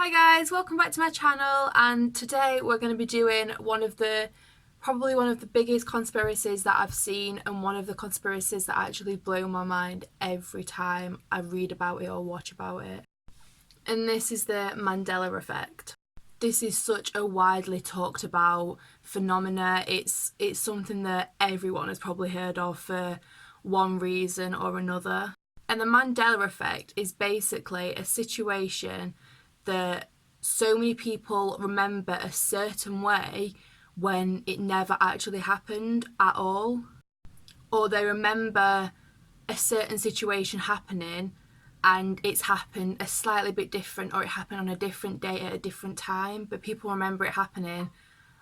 Hi guys, welcome back to my channel, and today we're going to be doing probably one of the biggest conspiracies that I've seen, and one of the conspiracies that actually blow my mind every time I read about it or watch about it. And this is the Mandela effect. This is such a widely talked about phenomena. It's something that everyone has probably heard of for one reason or another. And the Mandela effect is basically a situation that so many people remember a certain way when it never actually happened at all. Or they remember a certain situation happening and it's happened a slightly bit different, or it happened on a different day at a different time, but people remember it happening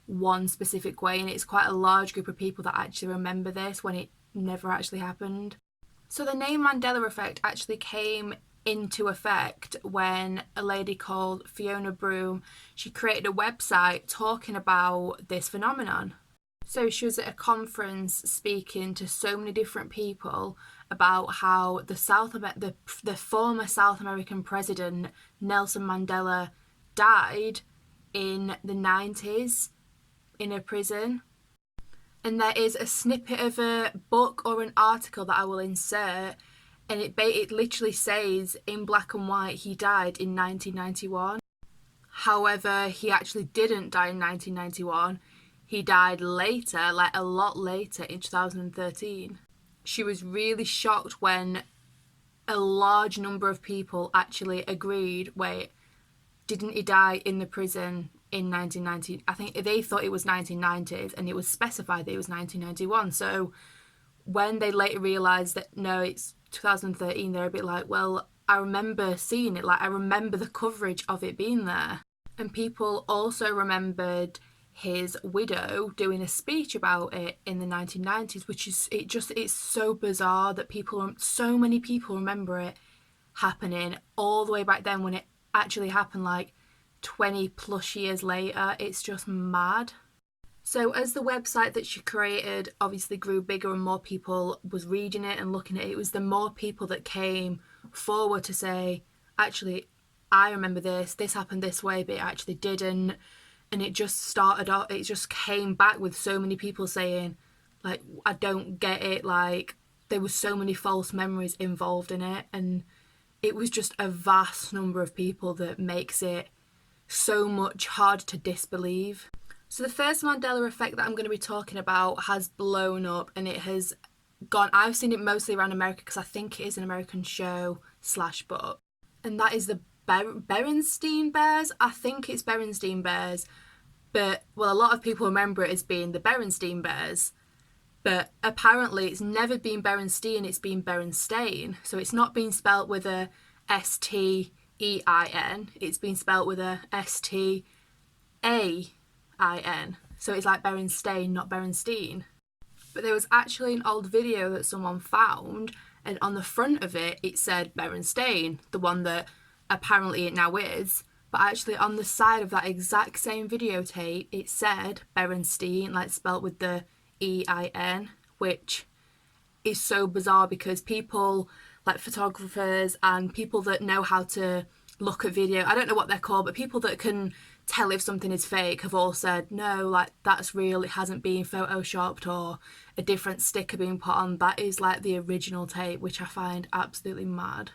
one specific way, and it's quite a large group of people that actually remember this when it never actually happened. So the name Mandela effect actually came into effect when a lady called Fiona Broome, she created a website talking about this phenomenon. So she was at a conference speaking to so many different people about how the former South American president Nelson Mandela died in the 90s in a prison. And there is a snippet of a book or an article that I will insert, and it literally says in black and white he died in 1991. However, he actually didn't die in 1991. He died later, like a lot later, in 2013. She was really shocked when a large number of people actually agreed, wait, didn't he die in the prison in 1990? I think they thought it was 1990s, and it was specified that it was 1991. So when they later realised that no, it's 2013, they're a bit like, well, I remember seeing it, like I remember the coverage of it being there. And people also remembered his widow doing a speech about it in the 1990s, which is, it's so bizarre that so many people remember it happening all the way back then when it actually happened like 20 plus years later. It's just mad. So as the website that she created obviously grew bigger and more people was reading it and looking at it, it was the more people that came forward to say, actually, I remember this happened this way, but it actually didn't. And it just came back with so many people saying, like, I don't get it, like, there was so many false memories involved in it, and it was just a vast number of people that makes it so much hard to disbelieve. So the first Mandela effect that I'm going to be talking about has blown up, and it has gone, I've seen it mostly around America because I think it is an American show / book, and that is the Berenstain Bears. I think it's Berenstain Bears, but well, a lot of people remember it as being the Berenstain Bears, but apparently it's never been Berenstain, it's been Berenstain. So it's not been spelt with a Stein, it's been spelt with a Stain. So it's like Berenstain, not Berenstein. But there was actually an old video that someone found, and on the front of it, it said Berenstain, the one that apparently it now is. But actually on the side of that exact same videotape, it said Berenstein, like spelt with the EIN, which is so bizarre because people like photographers and people that know how to look at video, I don't know what they're called, but people that can tell if something is fake have all said, no, like that's real, it hasn't been photoshopped or a different sticker being put on. That is like the original tape, which I find absolutely mad.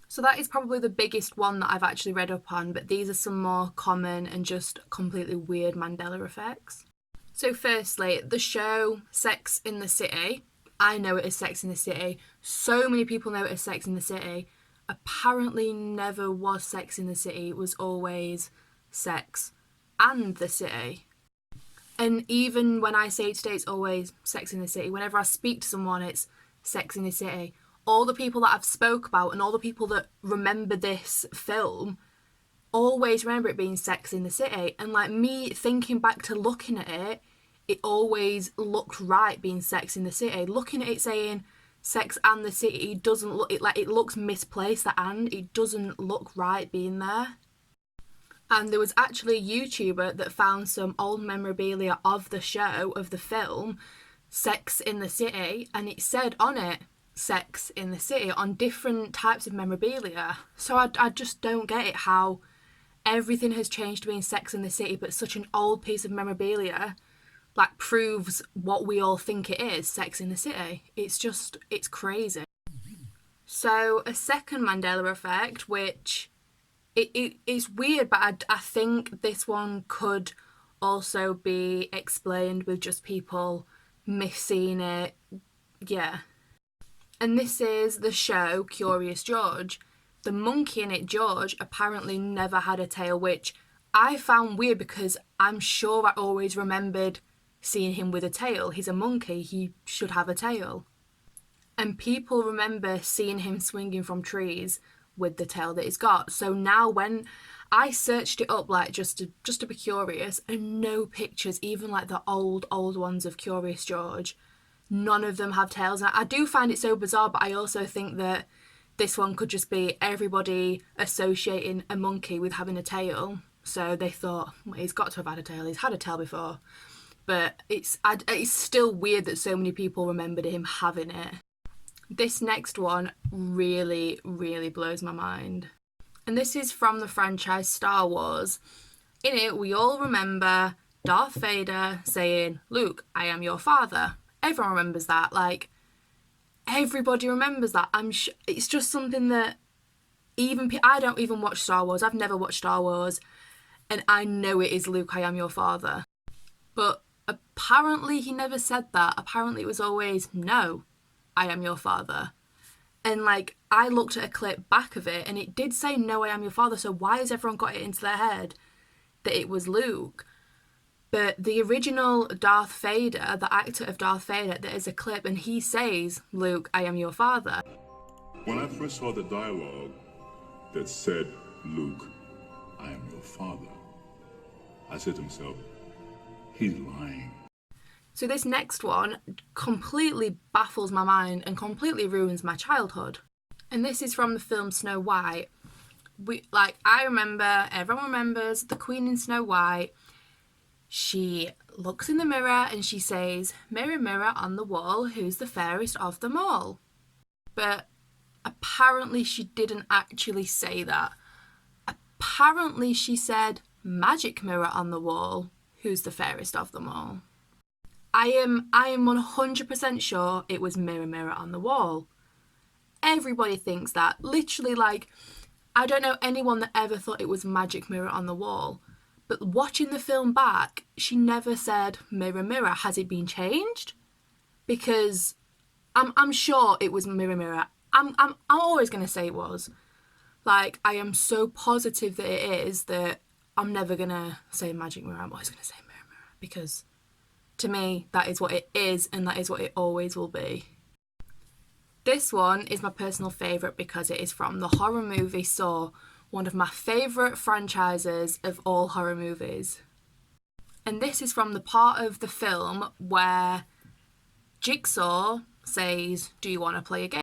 So that is probably the biggest one that I've actually read up on, but these are some more common and just completely weird Mandela effects. So firstly, the show Sex in the City. I know it as Sex in the City. So many people know it as Sex in the City. Apparently never was Sex in the City. It was always Sex and the City. And even when I say it today, it's always Sex in the City. Whenever I speak to someone, it's Sex in the City. All the people that I've spoke about and all the people that remember this film always remember it being Sex in the City. And like me thinking back to looking at it, it always looked right being Sex in the City. Looking at it saying Sex and the City doesn't look, it looks misplaced, the and, it doesn't look right being there. And there was actually a YouTuber that found some old memorabilia of the show, of the film, Sex in the City, and it said on it, Sex in the City, on different types of memorabilia. So I just don't get it how everything has changed to being Sex in the City, but such an old piece of memorabilia like proves what we all think it is, Sex in the City. It's crazy. So a second Mandela effect, which it's weird, but I think this one could also be explained with just people missing it. Yeah. And this is the show Curious George. The monkey in it, George, apparently never had a tail, which I found weird because I'm sure I always remembered seeing him with a tail. He's a monkey, he should have a tail. And people remember seeing him swinging from trees with the tail that he's got. So now when I searched it up, like just to be curious, and no pictures, even like the old ones of Curious George, none of them have tails. And I do find it so bizarre, but I also think that this one could just be everybody associating a monkey with having a tail. So they thought, well, he's got to have had a tail. He's had a tail before. But it's still weird that so many people remembered him having it. This next one really, really blows my mind. And this is from the franchise Star Wars. In it, we all remember Darth Vader saying, "Luke, I am your father." Everyone remembers that. Like, everybody remembers that. It's just something that I don't even watch Star Wars. I've never watched Star Wars. And I know it is Luke, I am your father. But apparently he never said that. Apparently it was always, "No, I am your father." And like, I looked at a clip back of it and it did say, "No, I am your father." So why has everyone got it into their head that it was Luke? But the original Darth Vader, the actor of Darth Vader, there is a clip and he says, "Luke, I am your father." When I first saw the dialogue that said, "Luke, I am your father," I said to myself, he's lying. So this next one completely baffles my mind and completely ruins my childhood. And this is from the film Snow White. Everyone remembers the Queen in Snow White. She looks in the mirror and she says, "Mirror, mirror on the wall, who's the fairest of them all?" But apparently she didn't actually say that. Apparently she said, "Magic mirror on the wall, who's the fairest of them all?" I am 100% sure it was "Mirror, mirror on the wall." Everybody thinks that. Literally, like, I don't know anyone that ever thought it was "Magic mirror on the wall." But watching the film back, she never said "Mirror, mirror." Has it been changed? Because I'm sure it was "Mirror, mirror." I'm always going to say it was. Like, I am so positive that it is that I'm never going to say "Magic mirror." I'm always going to say "Mirror, mirror." Because to me, that is what it is, and that is what it always will be. This one is my personal favourite because it is from the horror movie Saw, one of my favourite franchises of all horror movies. And this is from the part of the film where Jigsaw says, "Do you want to play a game?"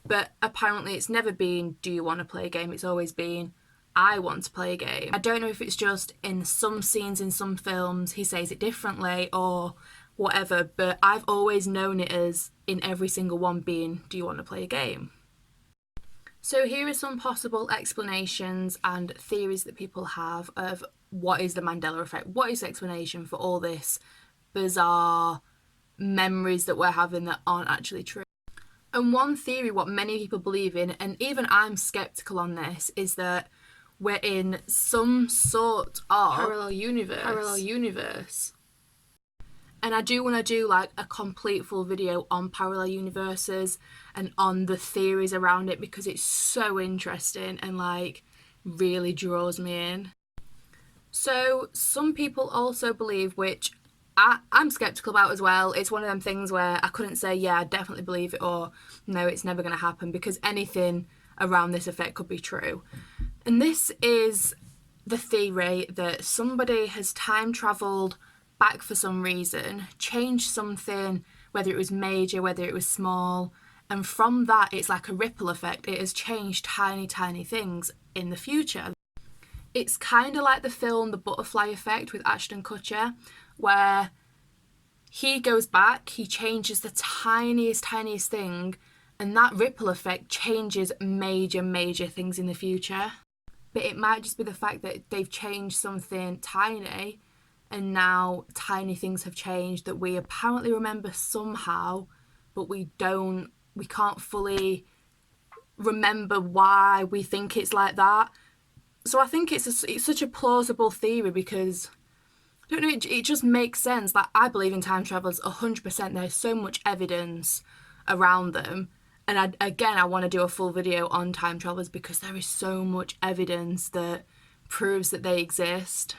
But apparently it's never been, "Do you want to play a game?" It's always been, "I want to play a game." I don't know if it's just in some scenes in some films he says it differently or whatever, but I've always known it as in every single one being, "Do you want to play a game?" So here are some possible explanations and theories that people have of what is the Mandela effect. What is the explanation for all this bizarre memories that we're having that aren't actually true? And one theory, what many people believe in, and even I'm skeptical on this, is that we're in some sort of parallel universe. And I do want to do like a complete full video on parallel universes and on the theories around it because it's so interesting and like really draws me in. So some people also believe, which I'm skeptical about as well, it's one of them things where I couldn't say, yeah, I definitely believe it, or no, it's never going to happen, because anything around this effect could be true. And this is the theory that somebody has time travelled back for some reason, changed something, whether it was major, whether it was small, and from that it's like a ripple effect. It has changed tiny things in the future. It's kind of like the film The Butterfly Effect with Ashton Kutcher, where he goes back, he changes the tiniest thing, and that ripple effect changes major things in the future. but it might just be the fact that they've changed something tiny, and now tiny things have changed that we apparently remember somehow, but we can't fully remember why we think it's like that. So I think it's such a plausible theory because I don't know, it just makes sense. Like, I believe in time travels 100%. There's so much evidence around them. And I want to do a full video on time travelers because there is so much evidence that proves that they exist.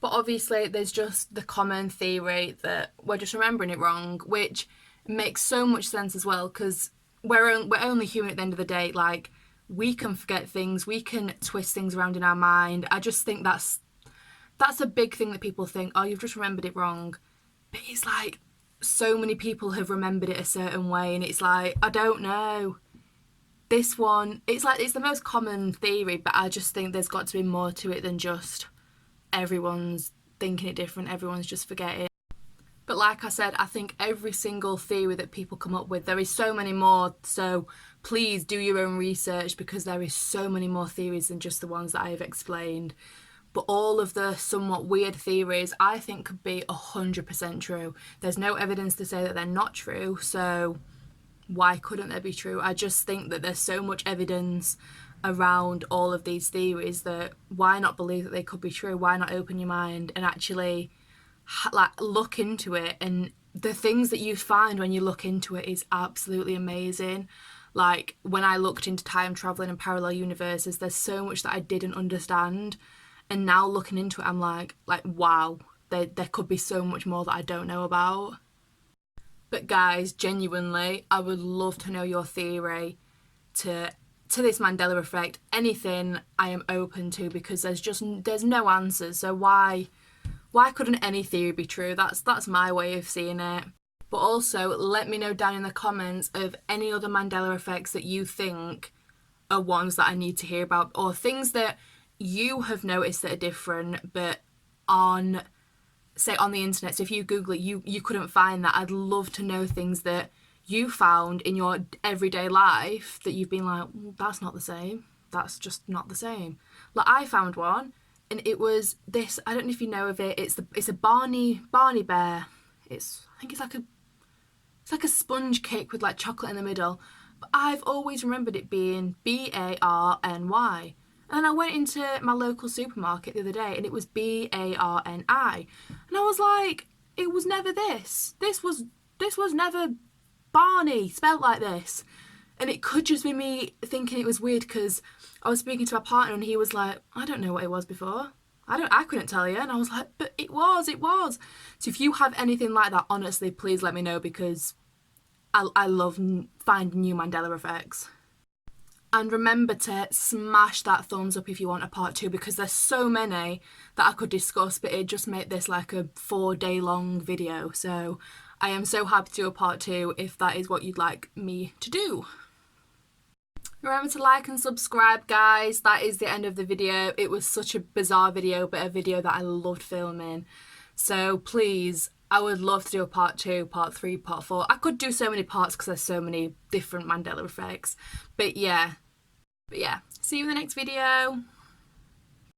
But obviously, there's just the common theory that we're just remembering it wrong, which makes so much sense as well because we're only human at the end of the day. Like, we can forget things, we can twist things around in our mind. I just think that's a big thing that people think, oh, you've just remembered it wrong. But it's like, so many people have remembered it a certain way, and it's like, I don't know. This one, it's like, it's the most common theory, but I just think there's got to be more to it than just everyone's thinking it different, everyone's just forgetting. But like I said, I think every single theory that people come up with, there is so many more, so please do your own research because there is so many more theories than just the ones that I have explained. But all of the somewhat weird theories I think could be 100% true. There's no evidence to say that they're not true, so why couldn't they be true? I just think that there's so much evidence around all of these theories that why not believe that they could be true? Why not open your mind and actually look into it? And the things that you find when you look into it is absolutely amazing. Like, when I looked into time traveling and parallel universes, there's so much that I didn't understand. And now looking into it, I'm like wow, there could be so much more that I don't know about. But guys, genuinely, I would love to know your theory to this Mandela effect. Anything I am open to because there's no answers. So why couldn't any theory be true? That's my way of seeing it. But also, let me know down in the comments of any other Mandela effects that you think are ones that I need to hear about, or things that you have noticed that are different, but on the internet. So if you Google it, you couldn't find that. I'd love to know things that you found in your everyday life that you've been like, that's not the same. That's just not the same. Like, I found one, and it was this. I don't know if you know of it. It's a Barney bear. I think it's like a sponge cake with like chocolate in the middle. But I've always remembered it being Barny. And then I went into my local supermarket the other day and it was Barni. And I was like, it was never this. This was never Barney spelled like this. And it could just be me thinking it was weird because I was speaking to my partner and he was like, I don't know what it was before. I couldn't tell you. And I was like, but it was. So if you have anything like that, honestly, please let me know because I love finding new Mandela effects. And remember to smash that thumbs up if you want a part 2 because there's so many that I could discuss, but it just made this like a 4-day long video. So I am so happy to do a part 2 if that is what you'd like me to do. Remember to like and subscribe, guys. That is the end of the video. It was such a bizarre video, but a video that I loved filming. So please, I would love to do a part 2, part 3, part 4. I could do so many parts because there's so many different Mandela effects. But yeah, see you in the next video.